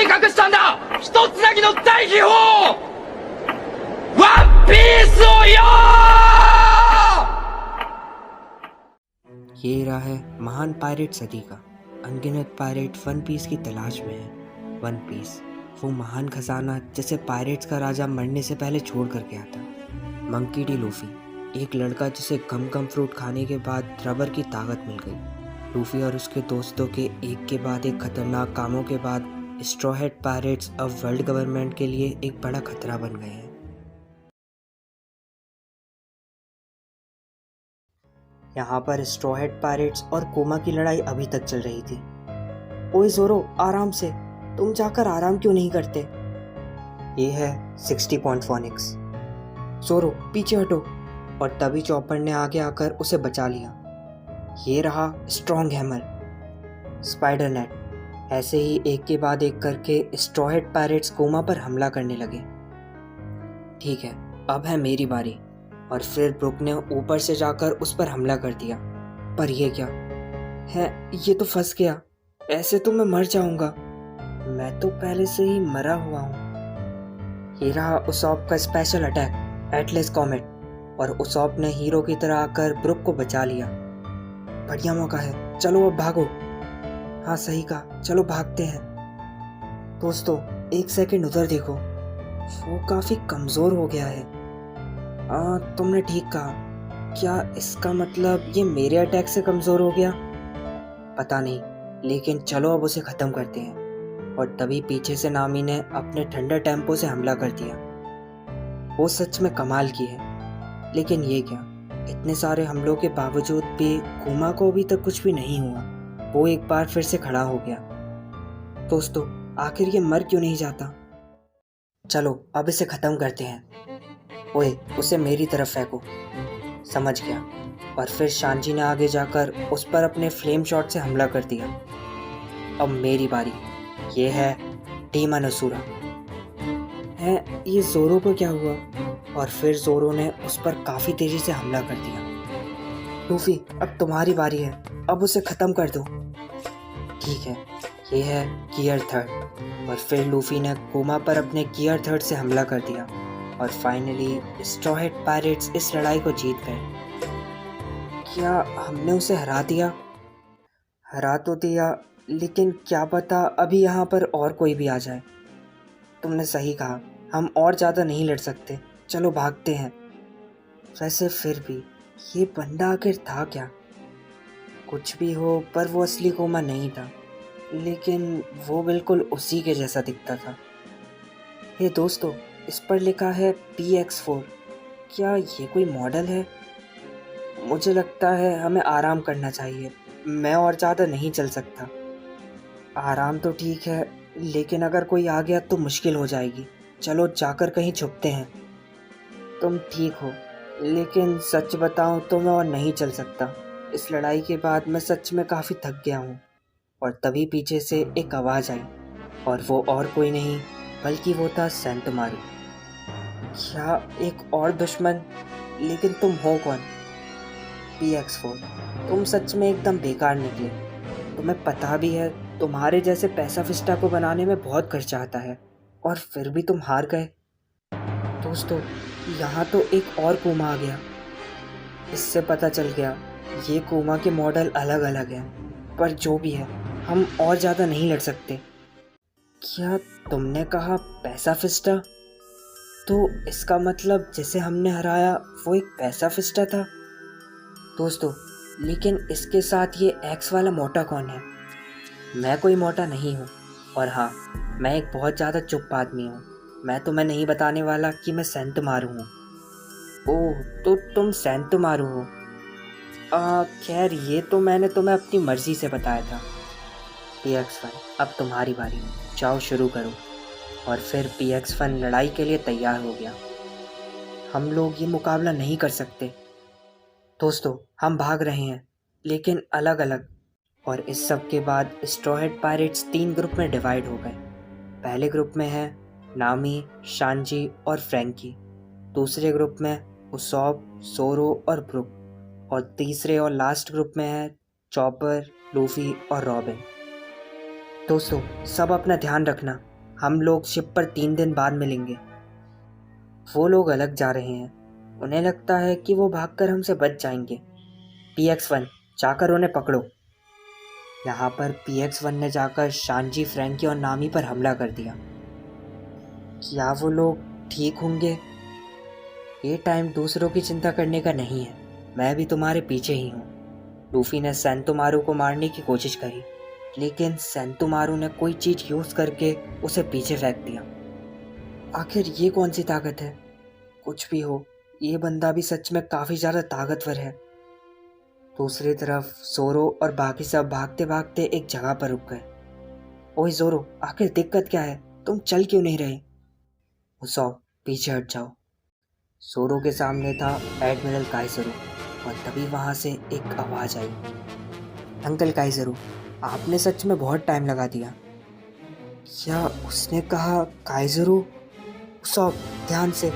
に隠したんだ、一つなぎの大秘宝、ワンピースをよ。ये रहा है महान पायरेट सदी का। अनगिनत पायरेट वन पीस की तलाश में है। वन पीस, वो महान खजाना जिसे पायरेट्स का राजा मरने से पहले छोड़ कर गया था। मंकी डी लूफी, एक लड़का जिसे गम गम फ्रूट खाने के बाद रबर की ताकत मिल गई। लूफी और उसके दोस्तों के एक के बाद एक खतरनाक कामों के बाद स्ट्रॉ हेड पायरेट्स अब वर्ल्ड गवर्नमेंट के लिए एक बड़ा खतरा बन गए हैं। यहाँ पर स्ट्रॉ हेड पायरेट्स और कोमा की लड़ाई अभी तक चल रही थी। ओए ज़ोरो, आराम से, तुम जाकर आराम क्यों नहीं करते? ये है 60 पॉइंट फोनिक्स। ज़ोरो पीछे हटो। और तभी चॉपर ने आगे आकर उसे बचा लिया। ये रहा स्ट्रॉन्ग हैमर, स्पाइडर नेट। ऐसे ही एक के बाद एक करके स्ट्रॉ हेड पायरेट्स कोमा पर हमला करने लगे। ठीक है, अब है मेरी बारी। और फिर ब्रुक ने ऊपर से जाकर उस पर हमला कर दिया। पर ये क्या है? ये तो फंस गया। ऐसे तो मैं मर जाऊंगा। मैं तो पहले से ही मरा हुआ हूँ। ये रहा उसॉप का स्पेशल अटैक, एटलस कॉमेट। और उसॉप ने हीरो की तरह आकर ब्रुक को बचा लिया। बढ़िया मौका है, चलो अब भागो। हाँ सही कहा, चलो भागते हैं। दोस्तों एक सेकंड उधर देखो, वो काफी कमजोर हो गया है। तुमने ठीक कहा। क्या इसका मतलब ये मेरे अटैक से कमज़ोर हो गया? पता नहीं, लेकिन चलो अब उसे ख़त्म करते हैं। और तभी पीछे से नामी ने अपने ठंडे टेम्पो से हमला कर दिया। वो सच में कमाल की है। लेकिन ये क्या, इतने सारे हमलों के बावजूद भी कोमा को अभी तक कुछ भी नहीं हुआ। वो एक बार फिर से खड़ा हो गया। दोस्तों आखिर ये मर क्यों नहीं जाता? चलो अब इसे ख़त्म करते हैं। ओए उसे मेरी तरफ फेंको। समझ गया। और फिर शांजी ने आगे जाकर उस पर अपने फ्लेम शॉट से हमला कर दिया। अब मेरी बारी। ये है डीमन असुरा। है ये ज़ोरो को क्या हुआ? और फिर ज़ोरो ने उस पर काफ़ी तेज़ी से हमला कर दिया। लूफी अब तुम्हारी बारी है, अब उसे ख़त्म कर दो। ठीक है, ये है गियर थर्ड। और फिर लूफी ने कोमा पर अपने गियर थर्ड से हमला कर दिया। और फाइनली स्ट्रॉ हेड पायरेट्स इस लड़ाई को जीत गए। क्या हमने उसे हरा दिया? हरा तो दिया, लेकिन क्या पता अभी यहाँ पर और कोई भी आ जाए। तुमने सही कहा, हम और ज़्यादा नहीं लड़ सकते। चलो भागते हैं। वैसे फिर भी ये बंदा आखिर था क्या? कुछ भी हो, पर वो असली कोमा नहीं था, लेकिन वो बिल्कुल उसी के जैसा दिखता था। हे दोस्तों, इस पर लिखा है PX4। क्या ये कोई मॉडल है? मुझे लगता है हमें आराम करना चाहिए। मैं और ज़्यादा नहीं चल सकता। आराम तो ठीक है, लेकिन अगर कोई आ गया तो मुश्किल हो जाएगी। चलो जाकर कहीं छुपते हैं। तुम ठीक हो, लेकिन सच बताऊं तो मैं और नहीं चल सकता। इस लड़ाई के बाद मैं सच में काफ़ी थक गया हूँ। और तभी पीछे से एक आवाज़ आई, और वो और कोई नहीं बल्कि वो था सेंटोमारू। क्या एक और दुश्मन? लेकिन तुम हो कौन? PX4, तुम सच में एकदम बेकार निकले। तुम्हें पता भी है तुम्हारे जैसे पैसा फिस्टा को बनाने में बहुत खर्चा आता है, और फिर भी तुम हार गए। दोस्तों यहाँ तो एक और कोमा आ गया। इससे पता चल गया ये कोमा के मॉडल अलग अलग हैं, पर जो भी है हम और ज़्यादा नहीं लड़ सकते। क्या तुमने कहा पैसा फिस्टा? तो इसका मतलब जिसे हमने हराया वो एक पैसा फिस्टा था। दोस्तों लेकिन इसके साथ ये एक्स वाला मोटा कौन है? मैं कोई मोटा नहीं हूँ, और हाँ मैं एक बहुत ज़्यादा चुप आदमी हूँ। मैं तुम्हें नहीं बताने वाला कि मैं सेंटोमारू हूँ। ओह तो तुम सेंटोमारू हो। खैर ये तो मैंने तुम्हें अपनी मर्ज़ी से बताया था। PX1 अब तुम्हारी बारी, जाओ शुरू करो। और फिर PX1 लड़ाई के लिए तैयार हो गया। हम लोग ये मुकाबला नहीं कर सकते। दोस्तों हम भाग रहे हैं, लेकिन अलग अलग। और इस सब के बाद स्ट्रॉ हेड पायरेट्स 3 ग्रुप में डिवाइड हो गए। पहले ग्रुप में है नामी, शांजी और फ्रैंकी। दूसरे ग्रुप में उसॉप, ज़ोरो और ब्रुक। और तीसरे और लास्ट ग्रुप में है चॉपर, लूफी और रॉबिन। दोस्तों सब अपना ध्यान रखना। हम लोग शिप पर 3 दिन बाद मिलेंगे। वो लोग अलग जा रहे हैं। उन्हें लगता है कि वो भागकर हमसे बच जाएंगे। PX-1, जाकर उन्हें पकड़ो। यहाँ पर PX-1 ने जाकर शानजी, फ्रैंकी और नामी पर हमला कर दिया। क्या वो लोग ठीक होंगे? ये टाइम दूसरों की चिंता करने का नहीं है। मैं भी तुम्हारे पीछे ही हूँ। लूफी ने सेंतोमारू को मारने की कोशिश करी, लेकिन सेंतोमारू ने कोई चीज यूज करके उसे पीछे फेंक दिया। आखिर ये कौन सी ताकत है? कुछ भी हो, ये बंदा भी सच में काफी ज्यादा ताकतवर है। दूसरी तरफ जोरो और बाकी सब भागते भागते एक जगह पर रुक गए। ओए जोरो, आखिर दिक्कत क्या है? तुम चल क्यों नहीं रहे? उसॉप, पीछे हट जाओ। जोरो के सामने था एडमिरल काइज़रू और तभी वहां से एक आवाज आई। अंकल काइज़रू, आपने सच में बहुत टाइम लगा दिया। क्या उसने कहा काइज़रू? उसॉप, ध्यान से,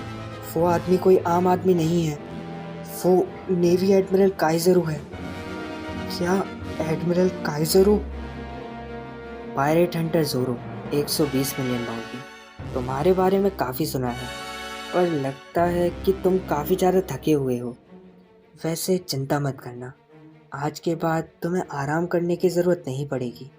वो आदमी कोई आम आदमी नहीं है। वो नेवी एडमिरल काइज़रू है। क्या एडमिरल काइज़रू? पायरेट हंटर जोरो, 120 मिलियन बाउंटी। तुम्हारे बारे में काफ़ी सुना है, पर लगता है कि तुम काफ़ी ज़्यादा थके हुए हो। वैसे चिंता मत करना, आज के बाद तुम्हें आराम करने की ज़रूरत नहीं पड़ेगी।